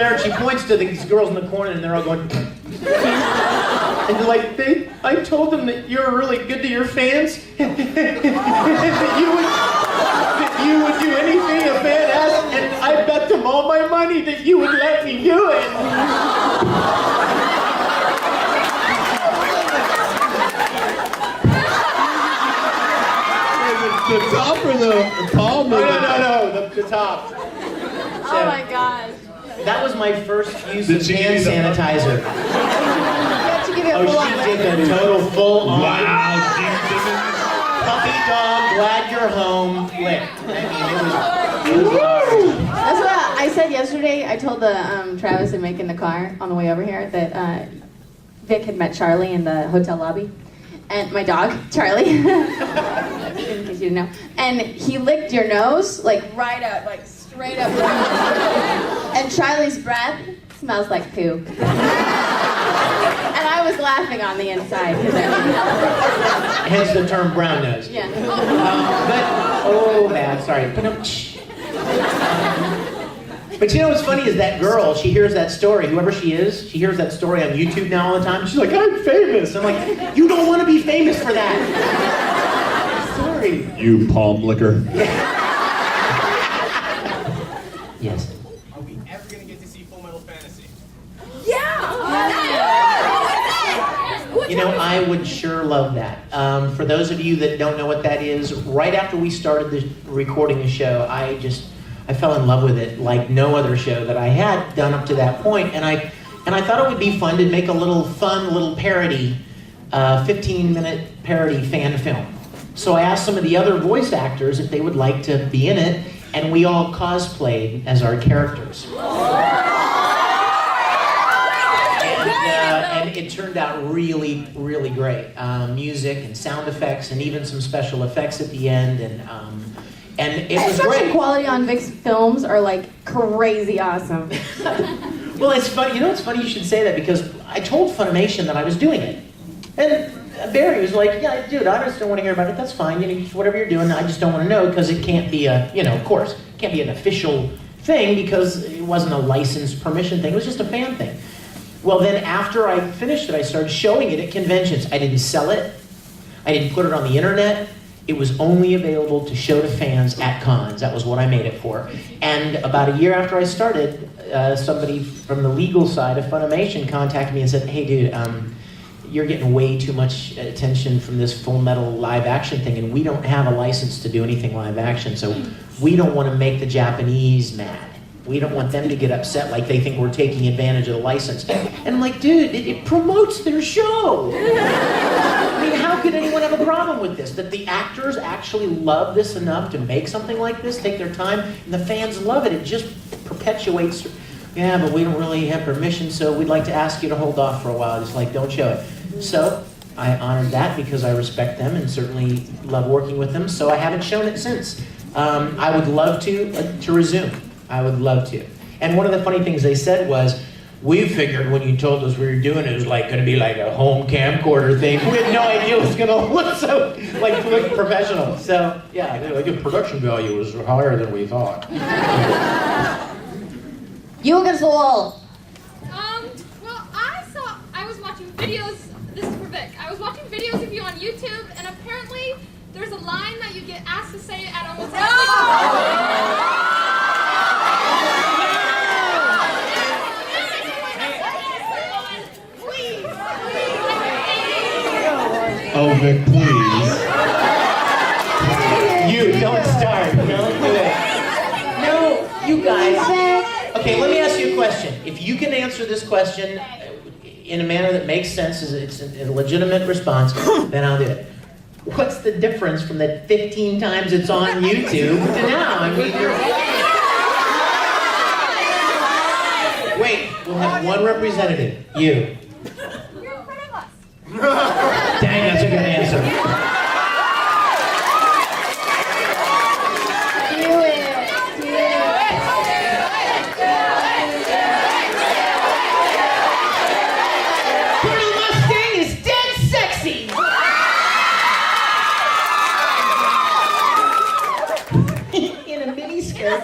there, and she points to these girls in the corner, and they're all going... And they're like, I told them that you're really good to your fans, that you would do anything a fan asked, and I bet them all my money that you would let me do it. The top or the palm? No, the top. So, oh my gosh. That was my first use of hand sanitizer. She did a total full on. Wow, Puppy dog, glad you're home, lick. I mean, it was large. That's what I said yesterday. I told the Travis and Mick in the car on the way over here that Vic had met Charlie in the hotel lobby. And my dog, Charlie, in case you didn't know. And he licked your nose, like right up, like straight up. And Charlie's breath smells like poo. And I was laughing on the inside. Hence the term brown nose. Yeah. Oh, bad, sorry. But you know what's funny is that girl, she hears that story, whoever she is, she hears that story on YouTube now all the time. She's like, I'm famous. I'm like, you don't want to be famous for that. Sorry. You palm licker. Yes. Are we ever going to get to see Full Metal Fantasy? Yeah! You know, I would sure love that. For those of you that don't know what that is, right after we started recording the show, I fell in love with it like no other show that I had done up to that point, and I thought it would be fun to make a little parody, 15-minute parody fan film. So I asked some of the other voice actors if they would like to be in it, and we all cosplayed as our characters. And it turned out really, really great. Music and sound effects, and even some special effects at the end, and it was great. Production quality on Vic's films are like crazy awesome. Well, it's funny. You know, it's funny you should say that because I told Funimation that I was doing it, and Barry was like, "Yeah, dude, I just don't want to hear about it. That's fine. You know, whatever you're doing, I just don't want to know because it can't be a, of course, it can't be an official thing because it wasn't a licensed permission thing. It was just a fan thing." Well, then after I finished it, I started showing it at conventions. I didn't sell it. I didn't put it on the internet. It was only available to show to fans at cons. That was what I made it for. And about a year after I started, somebody from the legal side of Funimation contacted me and said, "Hey, dude, you're getting way too much attention from this Full Metal live action thing, and we don't have a license to do anything live action, so we don't want to make the Japanese mad. We don't want them to get upset like they think we're taking advantage of the license." And I'm like, dude, it promotes their show. I mean, how could anyone have a problem with this? That the actors actually love this enough to make something like this, take their time, and the fans love it. It just perpetuates, yeah, but we don't really have permission, so we'd like to ask you to hold off for a while. Just like, don't show it. So I honored that because I respect them and certainly love working with them, so I haven't shown it since. I would love to resume. I would love to. And one of the funny things they said was, we figured when you told us we were doing it was like going to be like a home camcorder thing. We had no idea it was going to look so look professional. So yeah, the production value was higher than we thought. You against the wall. Well, I was watching videos, this is for Vic. I was watching videos of you on YouTube, and apparently there's a line that you get asked to say at almost every Oh, Vic, please. You don't start. Don't do it. No, you guys. Okay, let me ask you a question. If you can answer this question in a manner that makes sense, it's a legitimate response, then I'll do it. What's the difference from the 15 times it's on YouTube to now? I mean, wait, we'll have one representative. You. You're in front of us. Dang, that's a good answer. Pretty Mustang is dead sexy. In a mini skirt.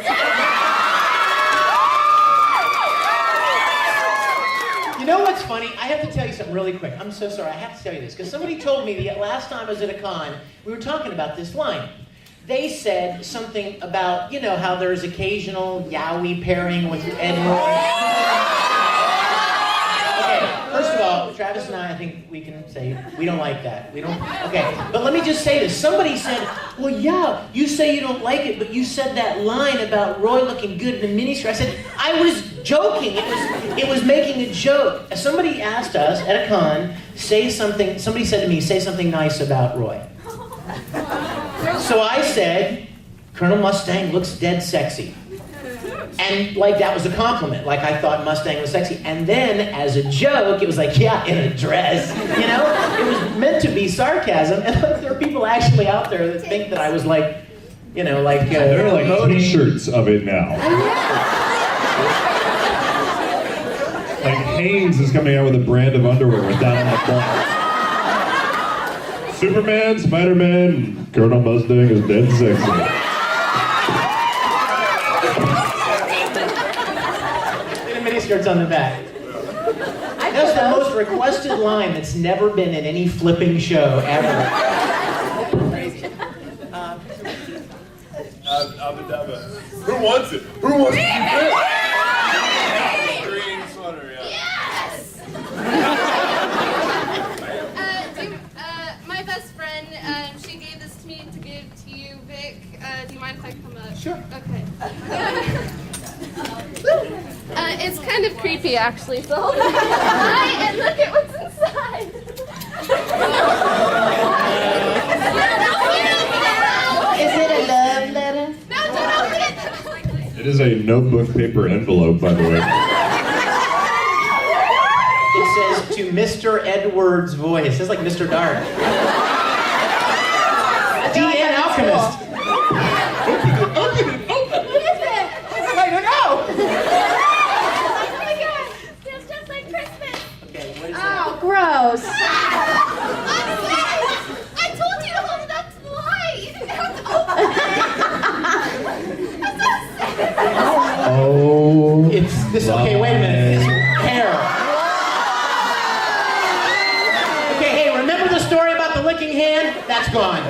what's funny? I have to tell you something really quick. I'm so sorry. I have to tell you this because somebody told me the last time I was at a con, we were talking about this line. They said something about, you know, how there's occasional Yowie pairing with Ed Roy. Okay, first of all, Travis and I think we can say we don't like that. We don't. Okay, but let me just say this. Somebody said, well, yeah, you say you don't like it, but you said that line about Roy looking good in the miniskirt. I said, I was joking. It was making a joke. Somebody asked us at a con, say something, somebody said to me, say something nice about Roy. So I said, Colonel Mustang looks dead sexy. And like that was a compliment, like I thought Mustang was sexy. And then as a joke, it was like, yeah, in a dress, you know? It was meant to be sarcasm, and there are people actually out there that think that I was like, you know, like... There are like promoting. t-shirts of it now. Like Hanes is coming out with a brand of underwear with that on the front. Superman, Spider-Man, Colonel Mustang is dead sexy. Miniskirts on the back. That's the most requested line that's never been in any flipping show ever. Crazy. Who wants it? Who wants it? Green sweater, yeah. My best friend, she gave this to me to give to you, Vic. Do you mind if I come up? Sure. Okay. It's kind of creepy, actually, so hold on. Hi, and look at what's inside. Is it a love letter? No, don't open it. It is a notebook paper envelope, by the way. It says, to Mr. Edwards' voice. It's like Mr. Dark. DN Alchemist. Open it. What is it? I don't know. Oh my god, it's just like Christmas. Okay, what is that? Oh, gross. I told you to hold it up to the light. You didn't have to open it. Oh. It's this. Okay, wait a minute. It's hair. Okay, hey, remember the story about the licking hand? That's gone.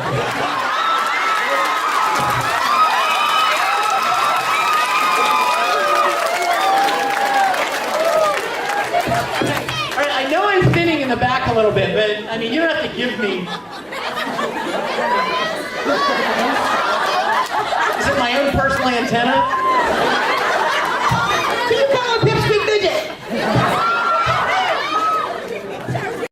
All right, I know I'm thinning in the back a little bit, but I mean, you don't have to give me. Is it my own personal antenna? Can you call it